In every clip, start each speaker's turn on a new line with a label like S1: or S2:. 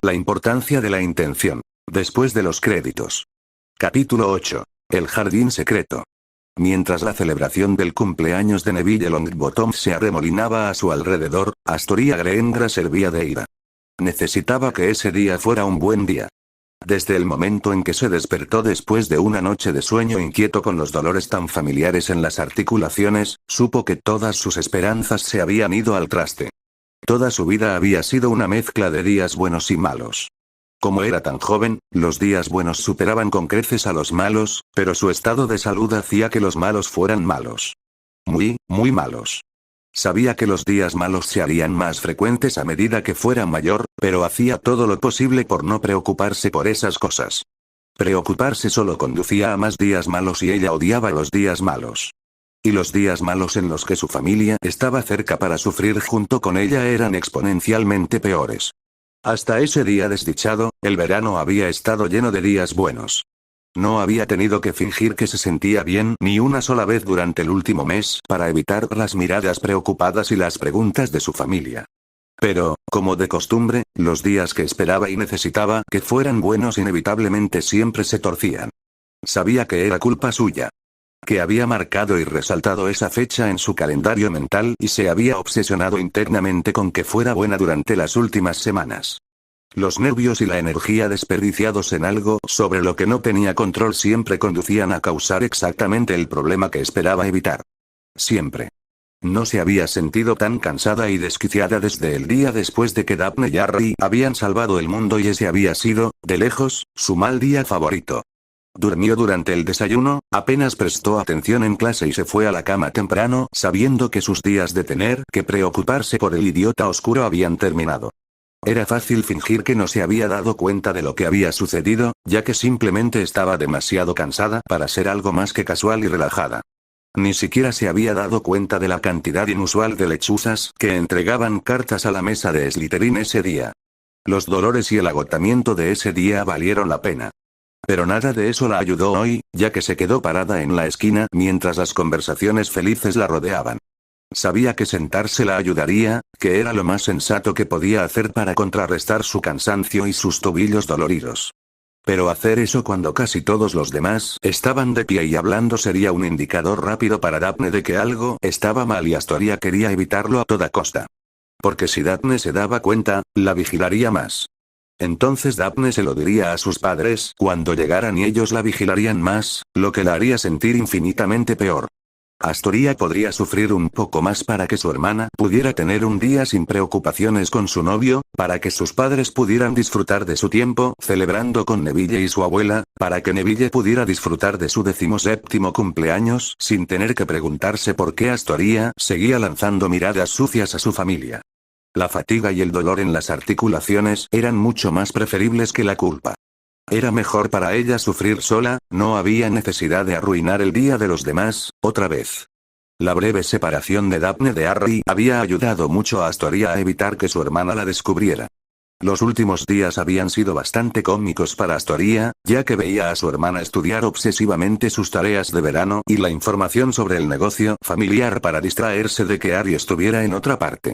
S1: La importancia de la intención. Después de los créditos. Capítulo 8. El jardín secreto. Mientras la celebración del cumpleaños de Neville Longbottom se arremolinaba a su alrededor, Astoria Granger servía de ira. Necesitaba que ese día fuera un buen día. Desde el momento en que se despertó después de una noche de sueño inquieto con los dolores tan familiares en las articulaciones, supo que todas sus esperanzas se habían ido al traste. Toda su vida había sido una mezcla de días buenos y malos. Como era tan joven, los días buenos superaban con creces a los malos, pero su estado de salud hacía que los malos fueran malos. Muy, muy malos. Sabía que los días malos se harían más frecuentes a medida que fuera mayor, pero hacía todo lo posible por no preocuparse por esas cosas. Preocuparse solo conducía a más días malos y ella odiaba los días malos. Y los días malos en los que su familia estaba cerca para sufrir junto con ella eran exponencialmente peores. Hasta ese día desdichado, el verano había estado lleno de días buenos. No había tenido que fingir que se sentía bien ni una sola vez durante el último mes para evitar las miradas preocupadas y las preguntas de su familia. Pero, como de costumbre, los días que esperaba y necesitaba que fueran buenos inevitablemente siempre se torcían. Sabía que era culpa suya. Que había marcado y resaltado esa fecha en su calendario mental y se había obsesionado internamente con que fuera buena durante las últimas semanas. Los nervios y la energía desperdiciados en algo sobre lo que no tenía control siempre conducían a causar exactamente el problema que esperaba evitar. Siempre. No se había sentido tan cansada y desquiciada desde el día después de que Daphne y Harry habían salvado el mundo y ese había sido, de lejos, su mal día favorito. Durmió durante el desayuno, apenas prestó atención en clase y se fue a la cama temprano, sabiendo que sus días de tener que preocuparse por el idiota oscuro habían terminado. Era fácil fingir que no se había dado cuenta de lo que había sucedido, ya que simplemente estaba demasiado cansada para ser algo más que casual y relajada. Ni siquiera se había dado cuenta de la cantidad inusual de lechuzas que entregaban cartas a la mesa de Slytherin ese día. Los dolores y el agotamiento de ese día valieron la pena. Pero nada de eso la ayudó hoy, ya que se quedó parada en la esquina mientras las conversaciones felices la rodeaban. Sabía que sentarse la ayudaría, que era lo más sensato que podía hacer para contrarrestar su cansancio y sus tobillos doloridos. Pero hacer eso cuando casi todos los demás estaban de pie y hablando sería un indicador rápido para Daphne de que algo estaba mal y Astoria quería evitarlo a toda costa. Porque si Daphne se daba cuenta, la vigilaría más. Entonces Daphne se lo diría a sus padres cuando llegaran y ellos la vigilarían más, lo que la haría sentir infinitamente peor. Astoria podría sufrir un poco más para que su hermana pudiera tener un día sin preocupaciones con su novio, para que sus padres pudieran disfrutar de su tiempo celebrando con Neville y su abuela, para que Neville pudiera disfrutar de su 17º cumpleaños sin tener que preguntarse por qué Astoria seguía lanzando miradas sucias a su familia. La fatiga y el dolor en las articulaciones eran mucho más preferibles que la culpa. Era mejor para ella sufrir sola, no había necesidad de arruinar el día de los demás, otra vez. La breve separación de Daphne de Harry había ayudado mucho a Astoria a evitar que su hermana la descubriera. Los últimos días habían sido bastante cómicos para Astoria, ya que veía a su hermana estudiar obsesivamente sus tareas de verano y la información sobre el negocio familiar para distraerse de que Harry estuviera en otra parte.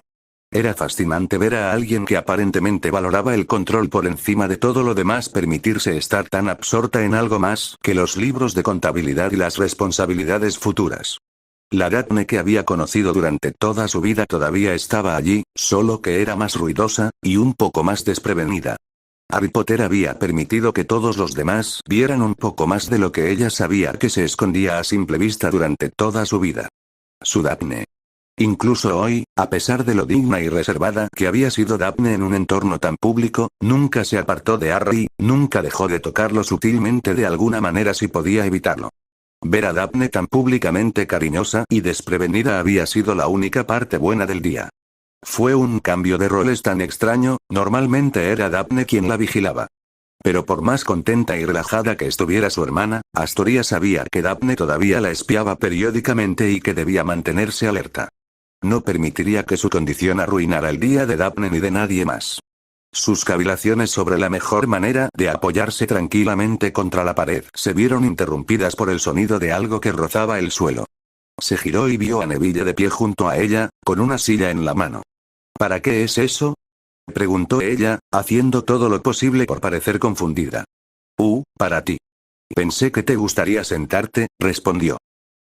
S1: Era fascinante ver a alguien que aparentemente valoraba el control por encima de todo lo demás permitirse estar tan absorta en algo más que los libros de contabilidad y las responsabilidades futuras. La Daphne que había conocido durante toda su vida todavía estaba allí, solo que era más ruidosa, y un poco más desprevenida. Harry Potter había permitido que todos los demás vieran un poco más de lo que ella sabía que se escondía a simple vista durante toda su vida. Su Daphne. Incluso hoy, a pesar de lo digna y reservada que había sido Daphne en un entorno tan público, nunca se apartó de Harry, nunca dejó de tocarlo sutilmente de alguna manera si podía evitarlo. Ver a Daphne tan públicamente cariñosa y desprevenida había sido la única parte buena del día. Fue un cambio de roles tan extraño, normalmente era Daphne quien la vigilaba. Pero por más contenta y relajada que estuviera su hermana, Astoria sabía que Daphne todavía la espiaba periódicamente y que debía mantenerse alerta. No permitiría que su condición arruinara el día de Daphne ni de nadie más. Sus cavilaciones sobre la mejor manera de apoyarse tranquilamente contra la pared se vieron interrumpidas por el sonido de algo que rozaba el suelo. Se giró y vio a Neville de pie junto a ella, con una silla en la mano. ¿Para qué es eso? Preguntó ella, haciendo todo lo posible por parecer confundida. Para ti. Pensé que te gustaría sentarte, respondió.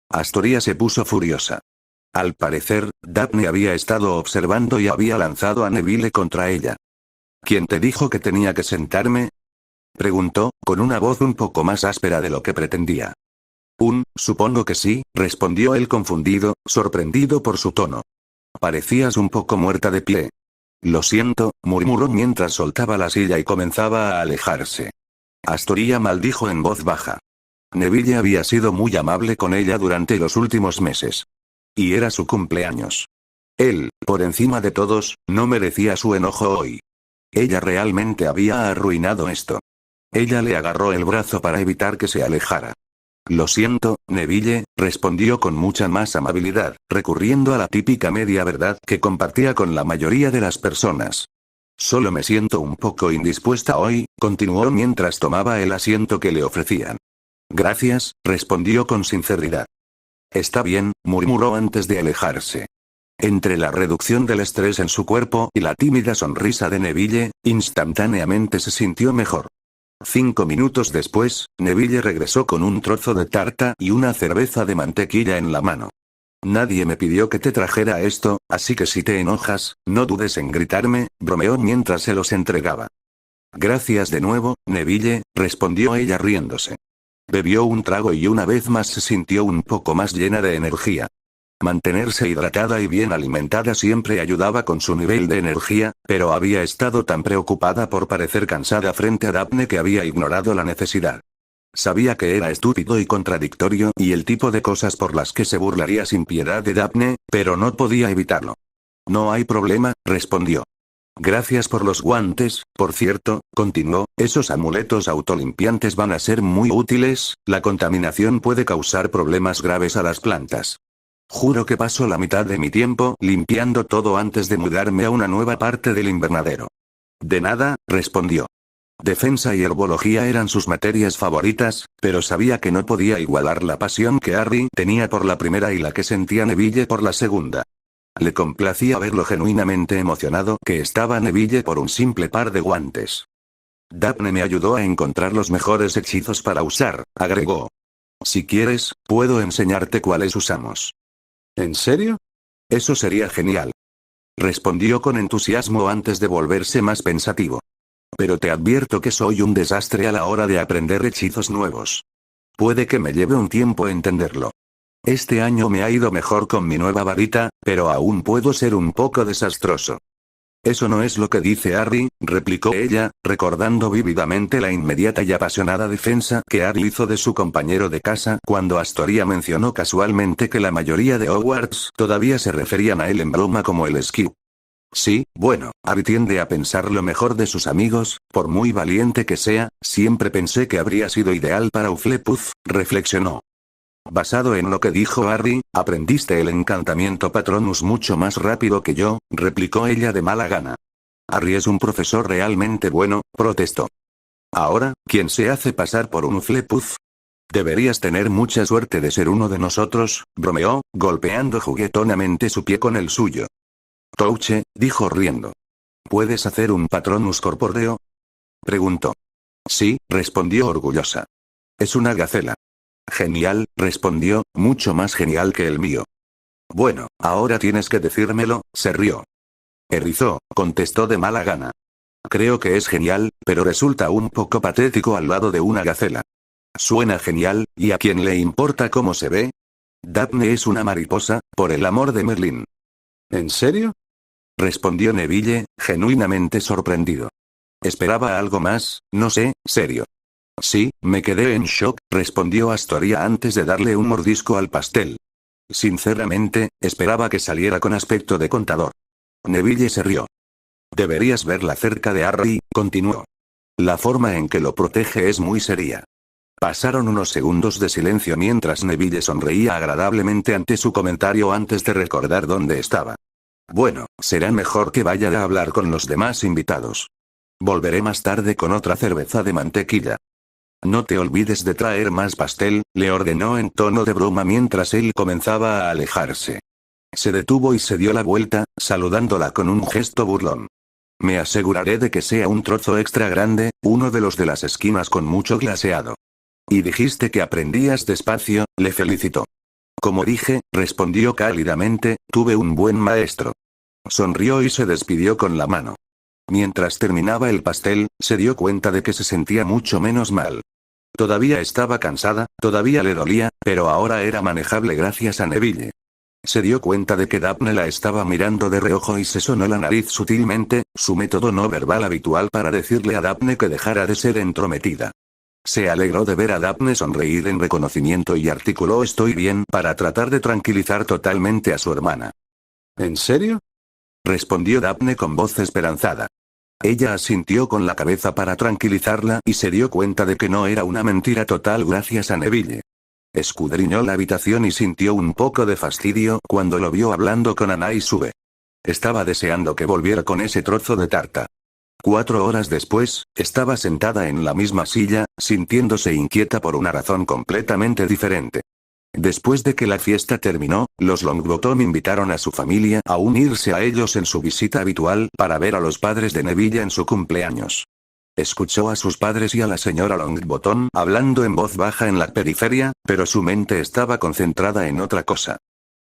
S1: Astoria se puso furiosa. Al parecer, Daphne había estado observando y había lanzado a Neville contra ella. ¿Quién te dijo que tenía que sentarme? Preguntó, con una voz un poco más áspera de lo que pretendía. Supongo que sí, respondió él confundido, sorprendido por su tono. Parecías un poco muerta de pie. Lo siento, murmuró mientras soltaba la silla y comenzaba a alejarse. Astoria maldijo en voz baja. Neville había sido muy amable con ella durante los últimos meses. Y era su cumpleaños. Él, por encima de todos, no merecía su enojo hoy. Ella realmente había arruinado esto. Ella le agarró el brazo para evitar que se alejara. Lo siento, Neville, respondió con mucha más amabilidad, recurriendo a la típica media verdad que compartía con la mayoría de las personas. Solo me siento un poco indispuesta hoy, continuó mientras tomaba el asiento que le ofrecían. Gracias, respondió con sinceridad. Está bien, murmuró antes de alejarse. Entre la reducción del estrés en su cuerpo y la tímida sonrisa de Neville, instantáneamente se sintió mejor. 5 minutos después, Neville regresó con un trozo de tarta y una cerveza de mantequilla en la mano. Nadie me pidió que te trajera esto, así que si te enojas, no dudes en gritarme, bromeó mientras se los entregaba. Gracias de nuevo, Neville, respondió ella riéndose. Bebió un trago y una vez más se sintió un poco más llena de energía. Mantenerse hidratada y bien alimentada siempre ayudaba con su nivel de energía, pero había estado tan preocupada por parecer cansada frente a Daphne que había ignorado la necesidad. Sabía que era estúpido y contradictorio y el tipo de cosas por las que se burlaría sin piedad de Daphne, pero no podía evitarlo. No hay problema, respondió. Gracias por los guantes, por cierto, continuó, esos amuletos autolimpiantes van a ser muy útiles, la contaminación puede causar problemas graves a las plantas. Juro que paso la mitad de mi tiempo limpiando todo antes de mudarme a una nueva parte del invernadero. De nada, respondió. Defensa y herbología eran sus materias favoritas, pero sabía que no podía igualar la pasión que Harry tenía por la primera y la que sentía Neville por la segunda. Le complacía ver lo genuinamente emocionado que estaba Neville por un simple par de guantes. Daphne me ayudó a encontrar los mejores hechizos para usar, agregó. Si quieres, puedo enseñarte cuáles usamos. ¿En serio? Eso sería genial. Respondió con entusiasmo antes de volverse más pensativo. Pero te advierto que soy un desastre a la hora de aprender hechizos nuevos. Puede que me lleve un tiempo entenderlo. Este año me ha ido mejor con mi nueva varita, pero aún puedo ser un poco desastroso. Eso no es lo que dice Harry, replicó ella, recordando vívidamente la inmediata y apasionada defensa que Harry hizo de su compañero de casa cuando Astoria mencionó casualmente que la mayoría de Hogwarts todavía se referían a él en broma como el Squib. Sí, bueno, Harry tiende a pensar lo mejor de sus amigos, por muy valiente que sea, siempre pensé que habría sido ideal para Hufflepuff, reflexionó. Basado en lo que dijo Harry, aprendiste el encantamiento Patronus mucho más rápido que yo, replicó ella de mala gana. Harry es un profesor realmente bueno, protestó. Ahora, ¿quién se hace pasar por un Hufflepuff? Deberías tener mucha suerte de ser uno de nosotros, bromeó, golpeando juguetonamente su pie con el suyo. Touche, dijo riendo. ¿Puedes hacer un Patronus corpóreo? Preguntó. Sí, respondió orgullosa. Es una gacela. Genial, respondió, mucho más genial que el mío. Bueno, ahora tienes que decírmelo, se rió. Errizó, contestó de mala gana. Creo que es genial, pero resulta un poco patético al lado de una gacela. Suena genial, ¿y a quién le importa cómo se ve? Daphne es una mariposa, por el amor de Merlín. ¿En serio? Respondió Neville, genuinamente sorprendido. Esperaba algo más, no sé, serio. Sí, me quedé en shock, respondió Astoria antes de darle un mordisco al pastel. Sinceramente, esperaba que saliera con aspecto de contador. Neville se rió. Deberías verla cerca de Harry, continuó. La forma en que lo protege es muy seria. Pasaron unos segundos de silencio mientras Neville sonreía agradablemente ante su comentario antes de recordar dónde estaba. Bueno, será mejor que vaya a hablar con los demás invitados. Volveré más tarde con otra cerveza de mantequilla. No te olvides de traer más pastel, le ordenó en tono de broma mientras él comenzaba a alejarse. Se detuvo y se dio la vuelta, saludándola con un gesto burlón. Me aseguraré de que sea un trozo extra grande, uno de los de las esquinas con mucho glaseado. Y dijiste que aprendías despacio, le felicitó. Como dije, respondió cálidamente, tuve un buen maestro. Sonrió y se despidió con la mano. Mientras terminaba el pastel, se dio cuenta de que se sentía mucho menos mal. Todavía estaba cansada, todavía le dolía, pero ahora era manejable gracias a Neville. Se dio cuenta de que Daphne la estaba mirando de reojo y se sonó la nariz sutilmente, su método no verbal habitual para decirle a Daphne que dejara de ser entrometida. Se alegró de ver a Daphne sonreír en reconocimiento y articuló «estoy bien» para tratar de tranquilizar totalmente a su hermana. ¿En serio?, respondió Daphne con voz esperanzada. Ella asintió con la cabeza para tranquilizarla y se dio cuenta de que no era una mentira total gracias a Neville. Escudriñó la habitación y sintió un poco de fastidio cuando lo vio hablando con Anna y Sue. Estaba deseando que volviera con ese trozo de tarta. 4 horas después, estaba sentada en la misma silla, sintiéndose inquieta por una razón completamente diferente. Después de que la fiesta terminó, los Longbottom invitaron a su familia a unirse a ellos en su visita habitual para ver a los padres de Neville en su cumpleaños. Escuchó a sus padres y a la señora Longbottom hablando en voz baja en la periferia, pero su mente estaba concentrada en otra cosa.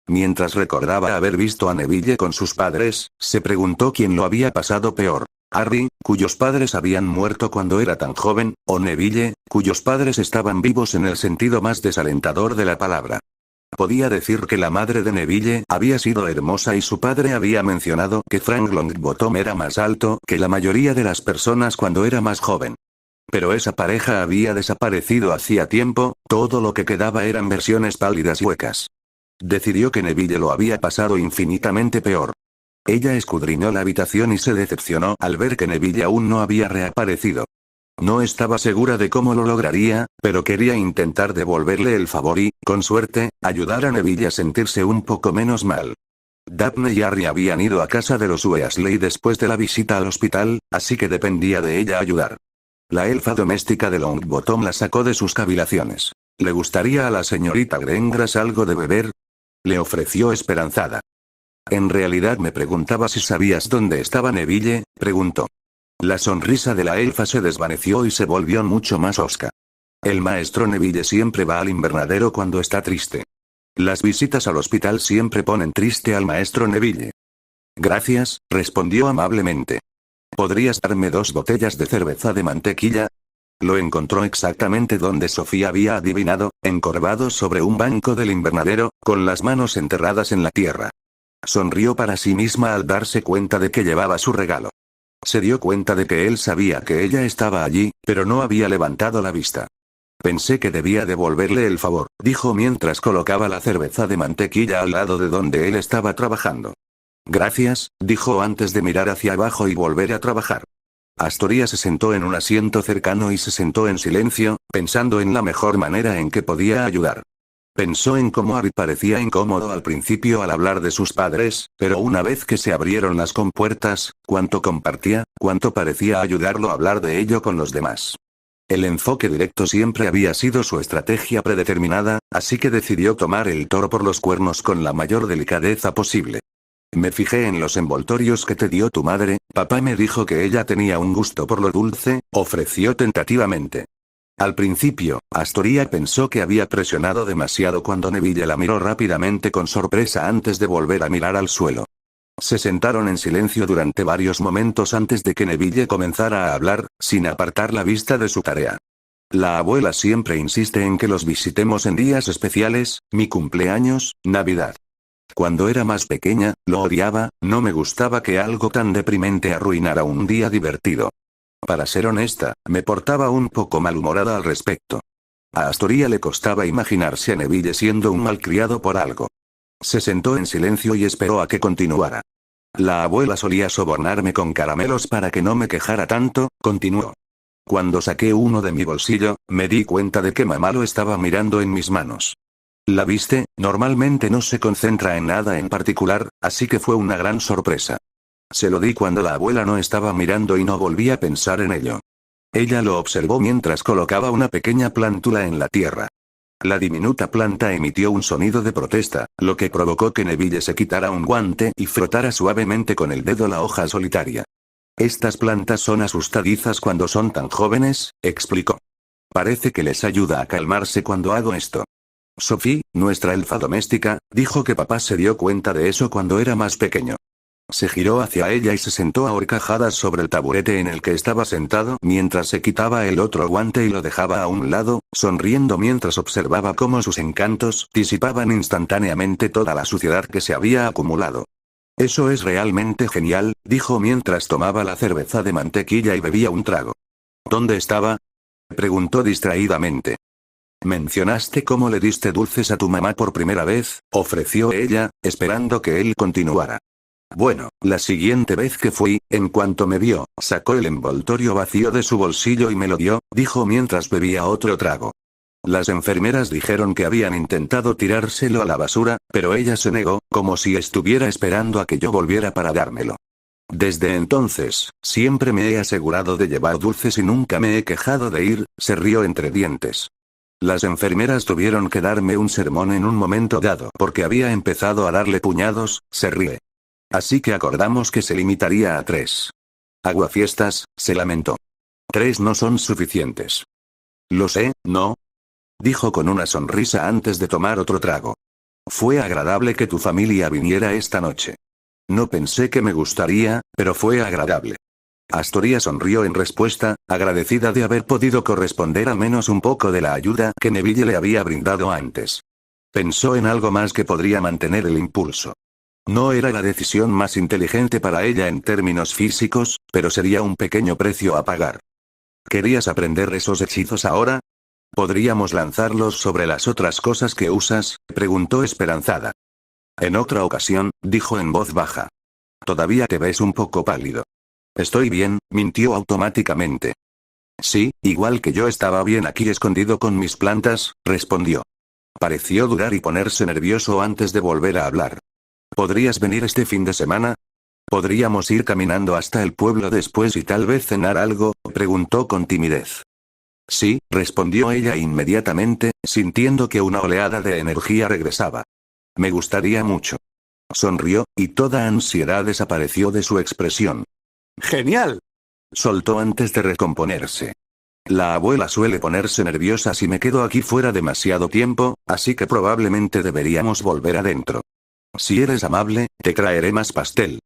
S1: Mientras recordaba haber visto a Neville con sus padres, se preguntó quién lo había pasado peor. Harry, cuyos padres habían muerto cuando era tan joven, o Neville, cuyos padres estaban vivos en el sentido más desalentador de la palabra. Podía decir que la madre de Neville había sido hermosa y su padre había mencionado que Frank Longbottom era más alto que la mayoría de las personas cuando era más joven. Pero esa pareja había desaparecido hacía tiempo, todo lo que quedaba eran versiones pálidas y huecas. Decidió que Neville lo había pasado infinitamente peor. Ella escudriñó la habitación y se decepcionó al ver que Neville aún no había reaparecido. No estaba segura de cómo lo lograría, pero quería intentar devolverle el favor y, con suerte, ayudar a Neville a sentirse un poco menos mal. Daphne y Harry habían ido a casa de los Weasley después de la visita al hospital, así que dependía de ella ayudar. La elfa doméstica de Longbottom la sacó de sus cavilaciones. ¿Le gustaría a la señorita Greengrass algo de beber?, le ofreció esperanzada. En realidad me preguntaba si sabías dónde estaba Neville, preguntó. La sonrisa de la elfa se desvaneció y se volvió mucho más hosca. El maestro Neville siempre va al invernadero cuando está triste. Las visitas al hospital siempre ponen triste al maestro Neville. Gracias, respondió amablemente. ¿Podrías darme 2 botellas de cerveza de mantequilla? Lo encontró exactamente donde Sofía había adivinado, encorvado sobre un banco del invernadero, con las manos enterradas en la tierra. Sonrió para sí misma al darse cuenta de que llevaba su regalo. Se dio cuenta de que él sabía que ella estaba allí, pero no había levantado la vista. Pensé que debía devolverle el favor, dijo mientras colocaba la cerveza de mantequilla al lado de donde él estaba trabajando. Gracias, dijo antes de mirar hacia abajo y volver a trabajar. Astoria se sentó en un asiento cercano y se sentó en silencio, pensando en la mejor manera en que podía ayudar. Pensó en cómo Harry parecía incómodo al principio al hablar de sus padres, pero una vez que se abrieron las compuertas, cuánto compartía, cuánto parecía ayudarlo a hablar de ello con los demás. El enfoque directo siempre había sido su estrategia predeterminada, así que decidió tomar el toro por los cuernos con la mayor delicadeza posible. Me fijé en los envoltorios que te dio tu madre, papá me dijo que ella tenía un gusto por lo dulce, ofreció tentativamente. Al principio, Astoria pensó que había presionado demasiado cuando Neville la miró rápidamente con sorpresa antes de volver a mirar al suelo. Se sentaron en silencio durante varios momentos antes de que Neville comenzara a hablar, sin apartar la vista de su tarea. La abuela siempre insiste en que los visitemos en días especiales, mi cumpleaños, Navidad. Cuando era más pequeña, lo odiaba, no me gustaba que algo tan deprimente arruinara un día divertido. Para ser honesta, me portaba un poco malhumorada al respecto. A Astoria le costaba imaginarse a Neville siendo un malcriado por algo. Se sentó en silencio y esperó a que continuara. La abuela solía sobornarme con caramelos para que no me quejara tanto, continuó. Cuando saqué uno de mi bolsillo, me di cuenta de que mamá lo estaba mirando en mis manos. ¿La viste? Normalmente no se concentra en nada en particular, así que fue una gran sorpresa. Se lo di cuando la abuela no estaba mirando y no volví a pensar en ello. Ella lo observó mientras colocaba una pequeña plántula en la tierra. La diminuta planta emitió un sonido de protesta, lo que provocó que Neville se quitara un guante y frotara suavemente con el dedo la hoja solitaria. Estas plantas son asustadizas cuando son tan jóvenes, explicó. Parece que les ayuda a calmarse cuando hago esto. Sophie, nuestra elfa doméstica, dijo que papá se dio cuenta de eso cuando era más pequeño. Se giró hacia ella y se sentó a horcajadas sobre el taburete en el que estaba sentado mientras se quitaba el otro guante y lo dejaba a un lado, sonriendo mientras observaba cómo sus encantos disipaban instantáneamente toda la suciedad que se había acumulado. Eso es realmente genial, dijo mientras tomaba la cerveza de mantequilla y bebía un trago. ¿Dónde estaba? Preguntó distraídamente. Mencionaste cómo le diste dulces a tu mamá por primera vez, ofreció ella, esperando que él continuara. Bueno, la siguiente vez que fui, en cuanto me vio, sacó el envoltorio vacío de su bolsillo y me lo dio, dijo mientras bebía otro trago. Las enfermeras dijeron que habían intentado tirárselo a la basura, pero ella se negó, como si estuviera esperando a que yo volviera para dármelo. Desde entonces, siempre me he asegurado de llevar dulces y nunca me he quejado de ir, se rió entre dientes. Las enfermeras tuvieron que darme un sermón en un momento dado porque había empezado a darle puñados, se ríe. Así que acordamos que se limitaría a 3. Aguafiestas, se lamentó. 3 no son suficientes. Lo sé, ¿no? Dijo con una sonrisa antes de tomar otro trago. Fue agradable que tu familia viniera esta noche. No pensé que me gustaría, pero fue agradable. Astoria sonrió en respuesta, agradecida de haber podido corresponder al menos un poco de la ayuda que Neville le había brindado antes. Pensó en algo más que podría mantener el impulso. No era la decisión más inteligente para ella en términos físicos, pero sería un pequeño precio a pagar. ¿Querías aprender esos hechizos ahora? ¿Podríamos lanzarlos sobre las otras cosas que usas?, preguntó esperanzada. En otra ocasión, dijo en voz baja. Todavía te ves un poco pálido. Estoy bien, mintió automáticamente. Sí, igual que yo estaba bien aquí escondido con mis plantas, respondió. Pareció dudar y ponerse nervioso antes de volver a hablar. ¿Podrías venir este fin de semana? ¿Podríamos ir caminando hasta el pueblo después y tal vez cenar algo?, preguntó con timidez. Sí, respondió ella inmediatamente, sintiendo que una oleada de energía regresaba. Me gustaría mucho. Sonrió, y toda ansiedad desapareció de su expresión. ¡Genial!, soltó antes de recomponerse. La abuela suele ponerse nerviosa si me quedo aquí fuera demasiado tiempo, así que probablemente deberíamos volver adentro. Si eres amable, te traeré más pastel.